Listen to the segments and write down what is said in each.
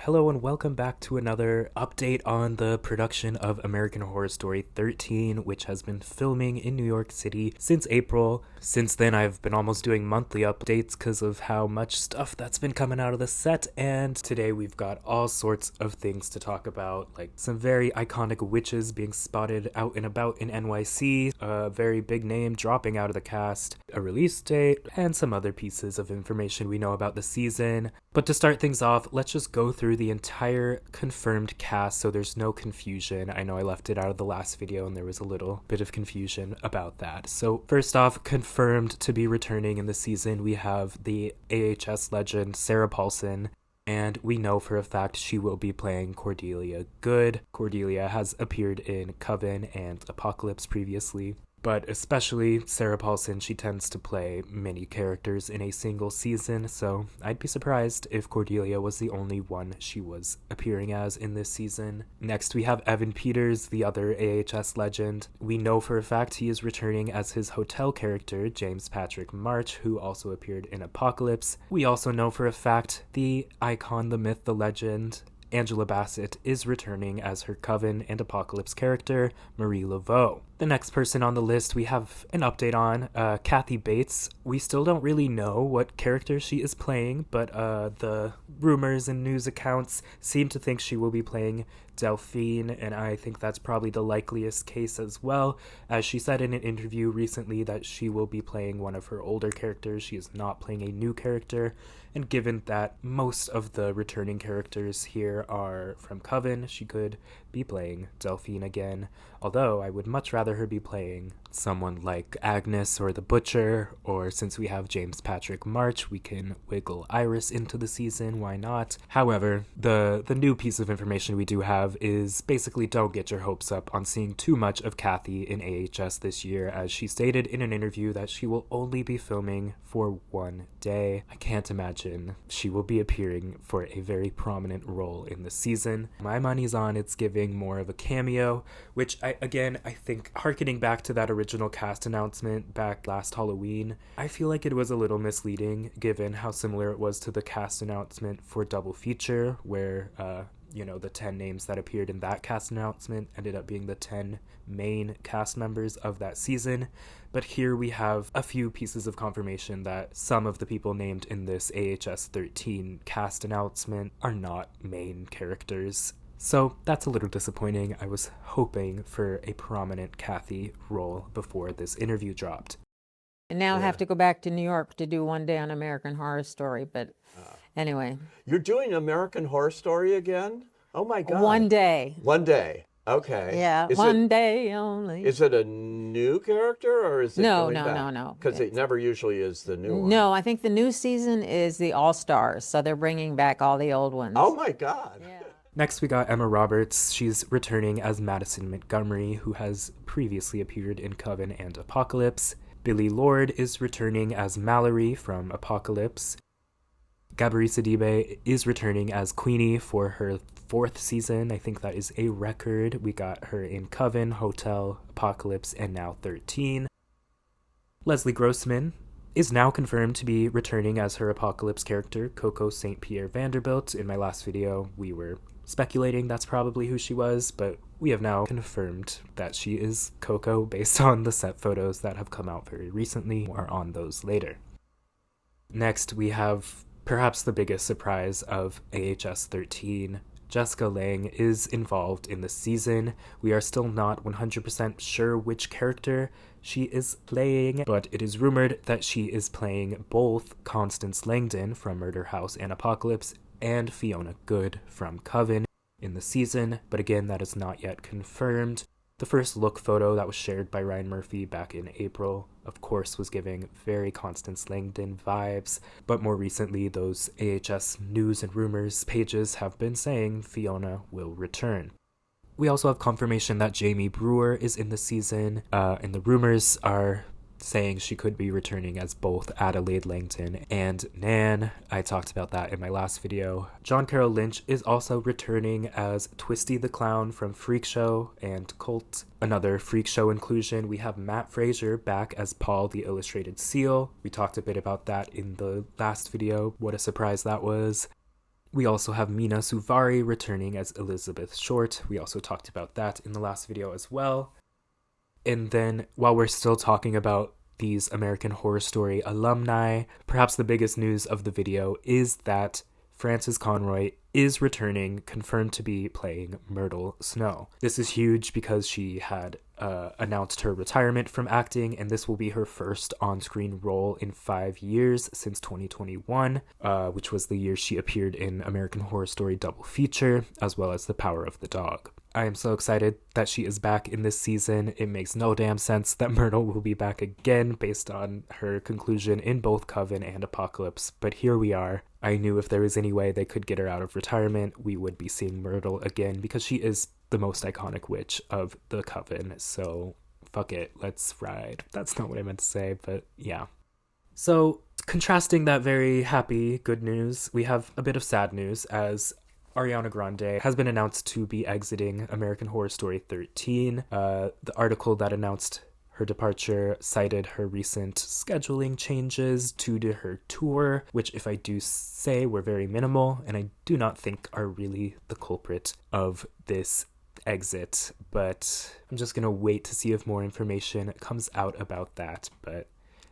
Hello and welcome back to another update on the production of American Horror Story 13, which has been filming in New York City since April. Since then, I've been almost doing monthly updates because of how much stuff that's been coming out of the set, and today we've got all sorts of things to talk about, like some very iconic witches being spotted out and about in NYC, a very big name dropping out of the cast, a release date, and some other pieces of information we know about the season. But to start things off, let's just go through the entire confirmed cast so there's no confusion. I know I left it out of the last video and there was a little bit of confusion about that. So first off, confirmed to be returning in the season, we have the AHS legend Sarah Paulson, and we know for a fact she will be playing Cordelia Good. Cordelia has appeared in Coven and Apocalypse previously, but especially Sarah Paulson, she tends to play many characters in a single season, so I'd be surprised if Cordelia was the only one she was appearing as in this season. Next, we have Evan Peters, the other AHS legend. We know for a fact he is returning as his hotel character, James Patrick March, who also appeared in Apocalypse. We also know for a fact the icon, the myth, the legend, Angela Bassett is returning as her Coven and Apocalypse character, Marie Laveau. The next person on the list we have an update on, Kathy Bates. We still don't really know what character she is playing, but the rumors and news accounts seem to think she will be playing Delphine, and I think that's probably the likeliest case as well, as she said in an interview recently that she will be playing one of her older characters. She is not playing a new character, and given that most of the returning characters here are from Coven, she could be playing Delphine again, although I would much rather her be playing someone like Agnes or the Butcher, or since we have James Patrick March, we can wiggle Iris into the season, why not? However, the new piece of information we do have is basically don't get your hopes up on seeing too much of Kathy in AHS this year, as she stated in an interview that she will only be filming for one day. I can't imagine she will be appearing for a very prominent role in the season. My money's on it's giving more of a cameo, which I think harkening back to that original cast announcement back last Halloween, I feel like it was a little misleading given how similar it was to the cast announcement for Double Feature, where the 10 names that appeared in that cast announcement ended up being the 10 main cast members of that season. But here we have a few pieces of confirmation that some of the people named in this AHS13 cast announcement are not main characters. So that's a little disappointing. I was hoping for a prominent Kathy role before this interview dropped. And now I have to go back to New York to do one day on American Horror Story, but anyway. You're doing American Horror Story again? Oh my God. One day. One day. Okay. Yeah, one day only. Is it a new character or is it No. Because it never usually is the new one. No, I think the new season is the All-Stars, so they're bringing back all the old ones. Oh my God. Yeah. Next, we got Emma Roberts. She's returning as Madison Montgomery, who has previously appeared in Coven and Apocalypse. Billy Lord is returning as Mallory from Apocalypse. Gabrielle Sidibe is returning as Queenie for her 4th season. I think that is a record. We got her in Coven, Hotel, Apocalypse, and now 13. Leslie Grossman is now confirmed to be returning as her Apocalypse character, Coco St. Pierre Vanderbilt. In my last video, we were speculating that's probably who she was, but we have now confirmed that she is Coco based on the set photos that have come out very recently. More on those later. Next, we have perhaps the biggest surprise of AHS 13. Jessica Lange is involved in the season. We are still not 100% sure which character she is playing, but it is rumored that she is playing both Constance Langdon from Murder House and Apocalypse and Fiona Good from Coven in the season, but again, that is not yet confirmed. The first look photo that was shared by Ryan Murphy back in April, of course, was giving very Constance Langdon vibes, but more recently, those AHS news and rumors pages have been saying Fiona will return. We also have confirmation that Jamie Brewer is in the season, and the rumors are saying she could be returning as both Adelaide Langton and Nan. I talked about that in my last video. John Carroll Lynch is also returning as Twisty the Clown from Freak Show and Cult. Another Freak Show inclusion, we have Matt Fraser back as Paul the Illustrated Seal. We talked a bit about that in the last video, what a surprise that was. We also have Mina Suvari returning as Elizabeth Short. We also talked about that in the last video as well. And then, while we're still talking about these American Horror Story alumni, perhaps the biggest news of the video is that Frances Conroy is returning, confirmed to be playing Myrtle Snow. This is huge because she had announced her retirement from acting, and this will be her first on-screen role in 5 years since 2021, which was the year she appeared in American Horror Story Double Feature, as well as The Power of the Dog. I am so excited that she is back in this season. It makes no damn sense that Myrtle will be back again based on her conclusion in both Coven and Apocalypse, but here we are. I knew if there was any way they could get her out of retirement, we would be seeing Myrtle again because she is the most iconic witch of the Coven, so fuck it, let's ride. That's not what I meant to say, but yeah. So, contrasting that very happy, good news, we have a bit of sad news as Ariana Grande has been announced to be exiting American Horror Story 13. The article that announced her departure cited her recent scheduling changes due to her tour, which, if I do say, were very minimal, and I do not think are really the culprit of this exit. But I'm just gonna wait to see if more information comes out about that. But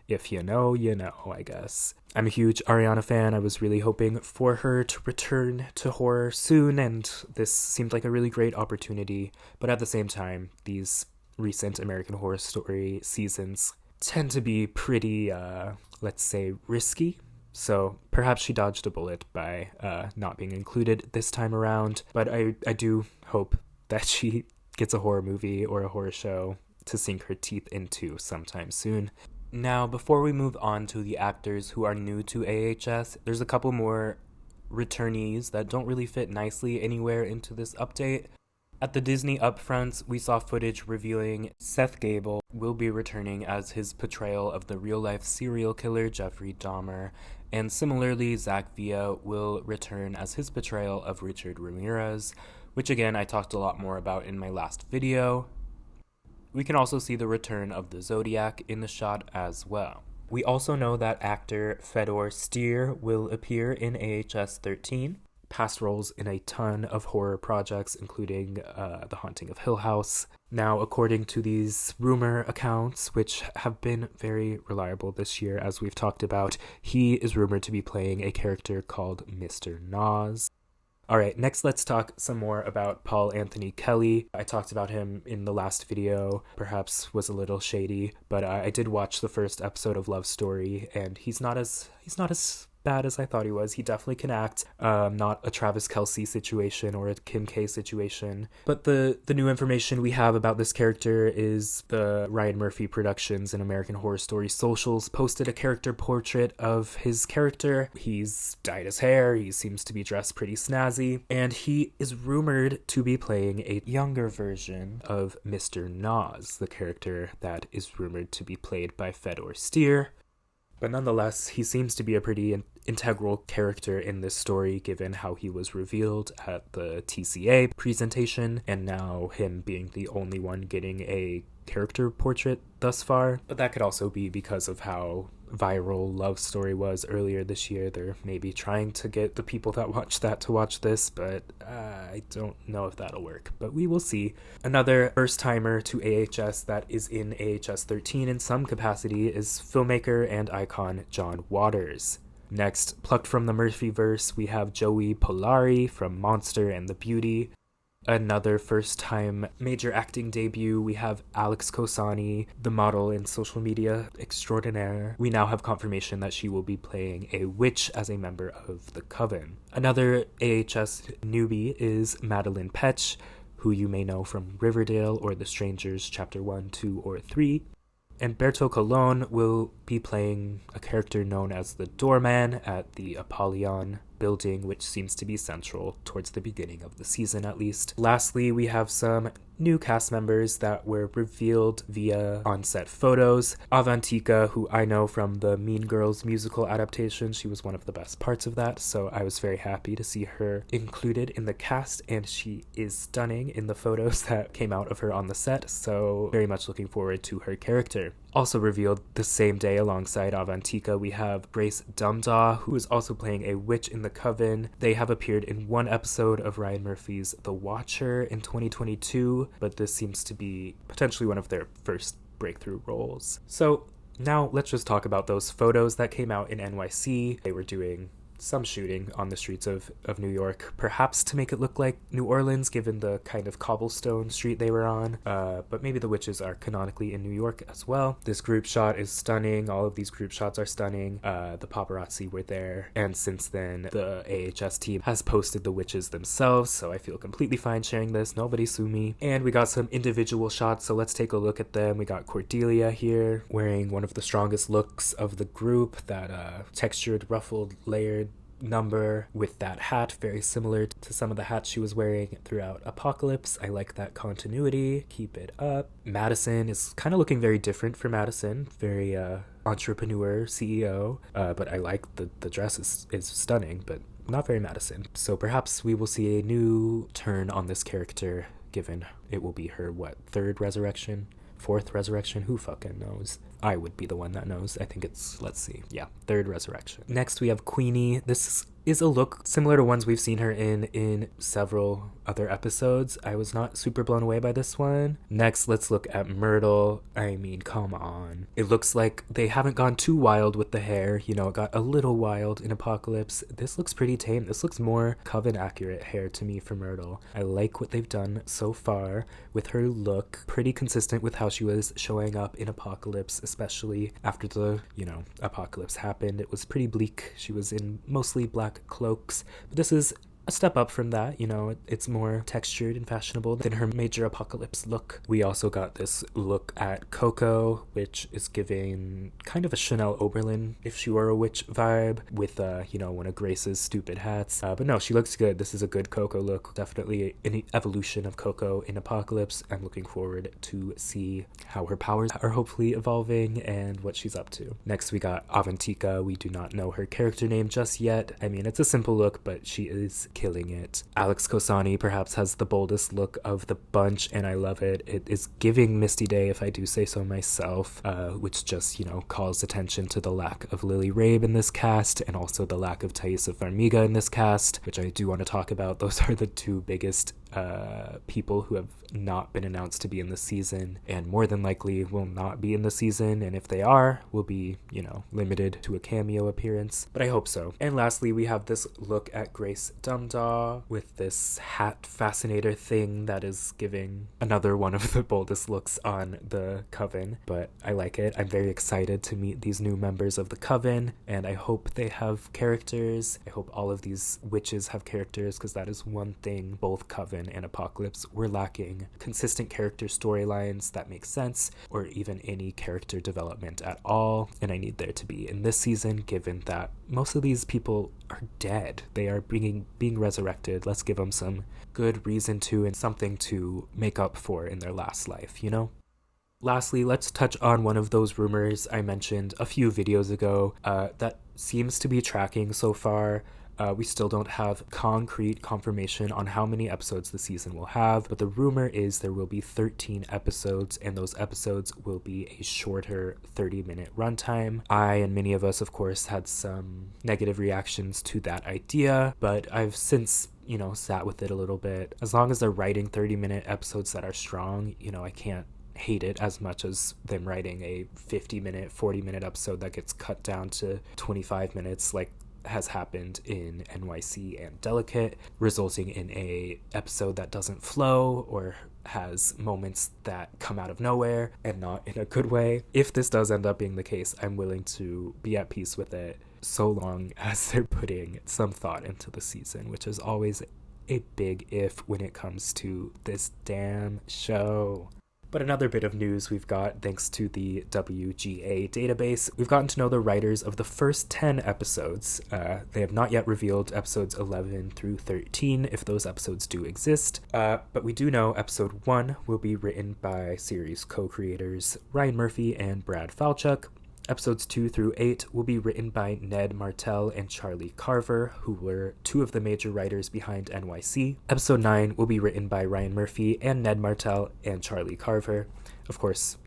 if you know, you know, I guess. I'm a huge Ariana fan. I was really hoping for her to return to horror soon, and this seemed like a really great opportunity. But at the same time, these recent American Horror Story seasons tend to be pretty, let's say, risky. So perhaps she dodged a bullet by not being included this time around. But I do hope that she gets a horror movie or a horror show to sink her teeth into sometime soon. Now, before we move on to the actors who are new to AHS, there's a couple more returnees that don't really fit nicely anywhere into this update. At the Disney upfronts, we saw footage revealing Seth Gable will be returning as his portrayal of the real-life serial killer Jeffrey Dahmer, and similarly, Zach Villa will return as his portrayal of Richard Ramirez, which again I talked a lot more about in my last video. We can also see the return of the Zodiac in the shot as well. We also know that actor Fedor Steer will appear in AHS 13. Past roles in a ton of horror projects, including The Haunting of Hill House. Now, according to these rumor accounts, which have been very reliable this year, as we've talked about, he is rumored to be playing a character called Mr. Nas. Alright, next let's talk some more about Paul Anthony Kelly. I talked about him in the last video, perhaps was a little shady, but I did watch the first episode of Love Story, and he's not as bad as I thought he was. He definitely can act. Not a Travis Kelce situation or a Kim K situation. But the new information we have about this character is the Ryan Murphy Productions and American Horror Story Socials posted a character portrait of his character. He's dyed his hair, he seems to be dressed pretty snazzy, and he is rumored to be playing a younger version of Mr. Nas, the character that is rumored to be played by Fedor Steer. But nonetheless, he seems to be a pretty integral character in this story, given how he was revealed at the TCA presentation, and now him being the only one getting a character portrait thus far. But that could also be because of how viral Love Story was earlier this year. They're maybe trying to get the people that watch that to watch this, but I don't know if that'll work. But we will see. Another first-timer to AHS that is in AHS 13 in some capacity is filmmaker and icon John Waters. Next, plucked from the Murphyverse, we have Joey Polari from Monster and the Beauty. Another first-time major acting debut, we have Alex Kosani, the model and social media extraordinaire. We now have confirmation that she will be playing a witch as a member of the Coven. Another AHS newbie is Madeline Petch, who you may know from Riverdale or The Strangers Chapter 1, 2, or 3. And Berto Colon will be playing a character known as the Doorman at the Apollyon building, which seems to be central towards the beginning of the season at least. Lastly, we have some new cast members that were revealed via on-set photos. Avantika, who I know from the Mean Girls musical adaptation, she was one of the best parts of that, so I was very happy to see her included in the cast, and she is stunning in the photos that came out of her on the set, so very much looking forward to her character. Also revealed the same day alongside Avantika, we have Grace Dumdaw, who is also playing a witch in the Coven. They have appeared in one episode of Ryan Murphy's The Watcher in 2022, but this seems to be potentially one of their first breakthrough roles. So now let's just talk about those photos that came out in NYC. They were doing some shooting on the streets of New York, perhaps to make it look like New Orleans, given the kind of cobblestone street they were on, but maybe the witches are canonically in New York as well. This group shot is stunning. All of these group shots are stunning. The paparazzi were there, and since then, the AHS team has posted the witches themselves, so I feel completely fine sharing this. Nobody sue me. And we got some individual shots, so let's take a look at them. We got Cordelia here, wearing one of the strongest looks of the group, that textured, ruffled, layered number with that hat, very similar to some of the hats she was wearing throughout Apocalypse. I like that continuity. Keep it up. Madison is kind of looking very different for Madison, very entrepreneur, CEO, but I like the dress is stunning, but not very Madison. So perhaps we will see a new turn on this character, given it will be her, third resurrection? Fourth resurrection? Who fucking knows? I would be the one that knows. I think it's, let's see. Yeah, third resurrection. Next we have Queenie. This is a look similar to ones we've seen her in several other episodes. I was not super blown away by this one. Next, let's look at Myrtle. I mean, come on. It looks like they haven't gone too wild with the hair. You know, it got a little wild in Apocalypse. This looks pretty tame. This looks more Coven accurate hair to me for Myrtle. I like what they've done so far with her look. Pretty consistent with how she was showing up in Apocalypse, especially after the, Apocalypse happened. It was pretty bleak. She was in mostly black cloaks, but this is a step up from that. It's more textured and fashionable than her major Apocalypse look. We also got this look at Coco, which is giving kind of a Chanel Oberlin if she were a witch vibe, with one of Grace's stupid hats, but no, she looks good. This is a good Coco look, definitely an evolution of Coco in Apocalypse. I'm looking forward to see how her powers are hopefully evolving and what she's up to. Next we got Avantika. We do not know her character name just yet. I mean, it's a simple look, but she is killing it. Alex Kosani perhaps has the boldest look of the bunch, and I love it. It is giving Misty Day, if I do say so myself, which just, calls attention to the lack of Lily Rabe in this cast, and also the lack of Thaisa Farmiga in this cast, which I do want to talk about. Those are the two biggest people who have not been announced to be in the season, and more than likely will not be in the season, and if they are, will be, limited to a cameo appearance, but I hope so. And lastly, we have this look at Grace Dumdaw with this hat fascinator thing that is giving another one of the boldest looks on the Coven, but I like it. I'm very excited to meet these new members of the Coven, and I hope they have characters. I hope all of these witches have characters, because that is one thing both Coven and Apocalypse were lacking: consistent character storylines that make sense, or even any character development at all, and I need there to be in this season, given that most of these people are dead. They are being resurrected. Let's give them some good reason to and something to make up for in their last life, Lastly, let's touch on one of those rumors I mentioned a few videos ago that seems to be tracking so far. We still don't have concrete confirmation on how many episodes the season will have, but the rumor is there will be 13 episodes, and those episodes will be a shorter 30-minute runtime. I and many of us, of course, had some negative reactions to that idea, but I've since sat with it a little bit. As long as they're writing 30-minute episodes that are strong, I can't hate it as much as them writing a 50-minute, 40-minute episode that gets cut down to 25 minutes, like has happened in NYC and Delicate, resulting in a episode that doesn't flow or has moments that come out of nowhere and not in a good way. If this does end up being the case, I'm willing to be at peace with it, so long as they're putting some thought into the season, which is always a big if when it comes to this damn show. But another bit of news we've got, thanks to the WGA database, we've gotten to know the writers of the first 10 episodes. They have not yet revealed episodes 11 through 13, if those episodes do exist. But we do know episode 1 will be written by series co-creators Ryan Murphy and Brad Falchuk. Episodes 2 through 8 will be written by Ned Martell and Charlie Carver, who were two of the major writers behind NYC. Episode 9 will be written by Ryan Murphy and Ned Martell and Charlie Carver. Of course,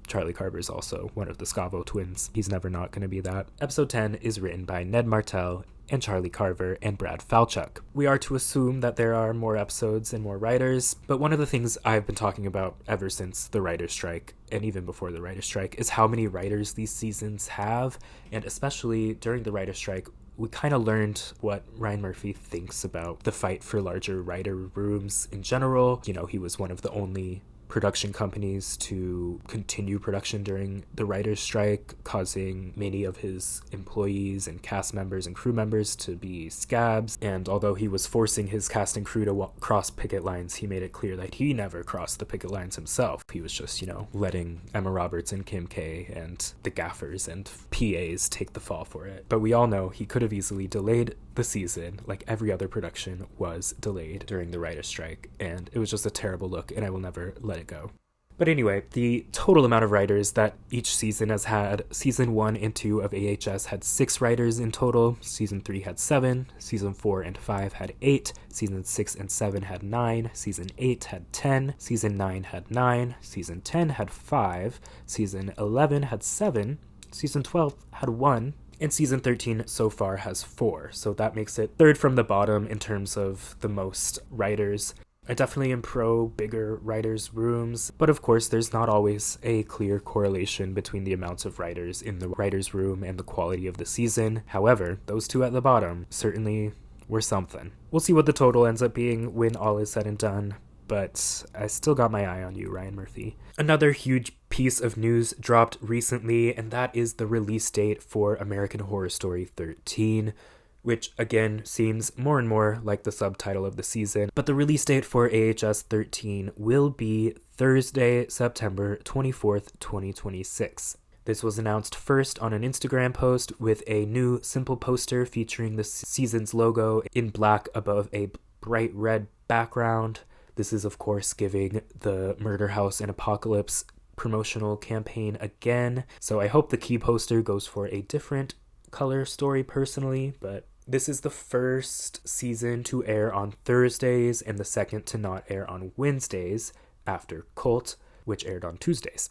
Charlie Carver is also one of the Scavo twins. He's never not going to be that. Episode 10 is written by Ned Martell and Charlie Carver and Brad Falchuk. We are to assume that there are more episodes and more writers, but one of the things I've been talking about ever since the writer's strike, and even before the writer's strike, is how many writers these seasons have, and especially during the writer's strike, we kind of learned what Ryan Murphy thinks about the fight for larger writer rooms in general. He was one of the only production companies to continue production during the writer's strike, causing many of his employees and cast members and crew members to be scabs. And although he was forcing his cast and crew to cross picket lines, he made it clear that he never crossed the picket lines himself. He was just, letting Emma Roberts and Kim K and the gaffers and PAs take the fall for it. But we all know he could have easily delayed the season, like every other production was delayed during the writer's strike, and it was just a terrible look, and I will never let it go. But anyway, the total amount of writers that each season has had, season 1 and 2 of AHS had 6 writers in total, season 3 had 7, season 4 and 5 had 8, season 6 and 7 had 9, season 8 had 10, season 9 had 9, season 10 had 5, season 11 had 7, season 12 had 1, and season 13 so far has 4, so that makes it third from the bottom in terms of the most writers. I definitely am pro bigger writers' rooms, but of course there's not always a clear correlation between the amounts of writers in the writers' room and the quality of the season. However, those two at the bottom certainly were something. We'll see what the total ends up being when all is said and done, but I still got my eye on you, Ryan Murphy. Another huge piece of news dropped recently, and that is the release date for American Horror Story 13, which again seems more and more like the subtitle of the season. But the release date for AHS 13 will be Thursday, September 24th, 2026. This was announced first on an Instagram post with a new simple poster featuring the season's logo in black above a bright red background. This is, of course, giving the Murder House and Apocalypse promotional campaign again. So I hope the key poster goes for a different color story personally, but this is the first season to air on Thursdays and the second to not air on Wednesdays after Cult, which aired on Tuesdays.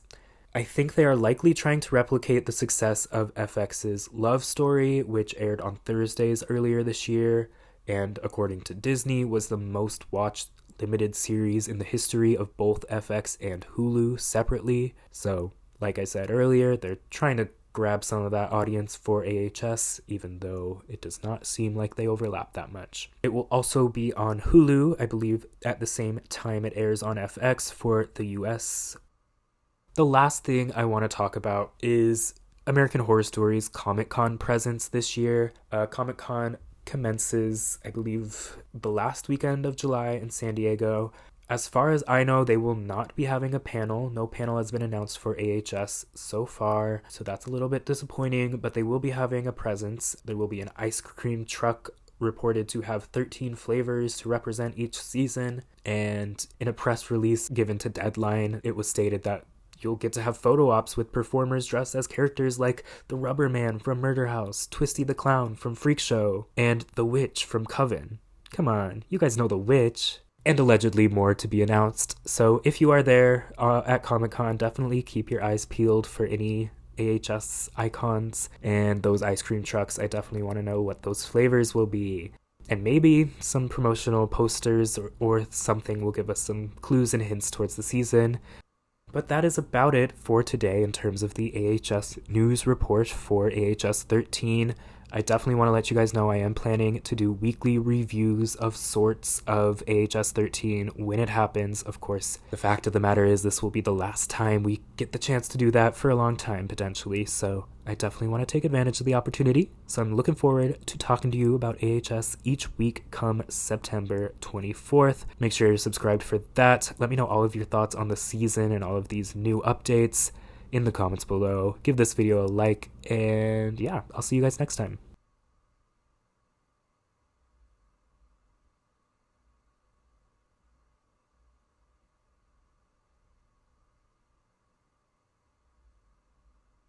I think they are likely trying to replicate the success of FX's Love Story, which aired on Thursdays earlier this year, and according to Disney, was the most watched limited series in the history of both FX and Hulu separately. So, like I said earlier, they're trying to grab some of that audience for AHS, even though it does not seem like they overlap that much. It will also be on Hulu, I believe, at the same time it airs on FX for the US. The last thing I want to talk about is American Horror Story's Comic-Con presence this year. Comic-Con commences, I believe, the last weekend of July in San Diego. As far as I know, they will not be having a panel. No panel has been announced for AHS so far, so that's a little bit disappointing, but they will be having a presence. There will be an ice cream truck reported to have 13 flavors to represent each season, and in a press release given to Deadline, it was stated that you'll get to have photo ops with performers dressed as characters like the Rubber Man from Murder House, Twisty the Clown from Freak Show, and the Witch from Coven. Come on, you guys know the Witch. And allegedly more to be announced. So if you are there at Comic-Con, definitely keep your eyes peeled for any AHS icons and those ice cream trucks. I definitely want to know what those flavors will be. And maybe some promotional posters or something will give us some clues and hints towards the season. But that is about it for today in terms of the AHS news report for AHS 13. I definitely want to let you guys know I am planning to do weekly reviews of sorts of AHS13 when it happens. Of course, the fact of the matter is this will be the last time we get the chance to do that for a long time, potentially, so I definitely want to take advantage of the opportunity. So I'm looking forward to talking to you about AHS each week come September 24th. Make sure you're subscribed for that. Let me know all of your thoughts on the season and all of these new updates in the comments below. Give this video a like, and yeah, I'll see you guys next time.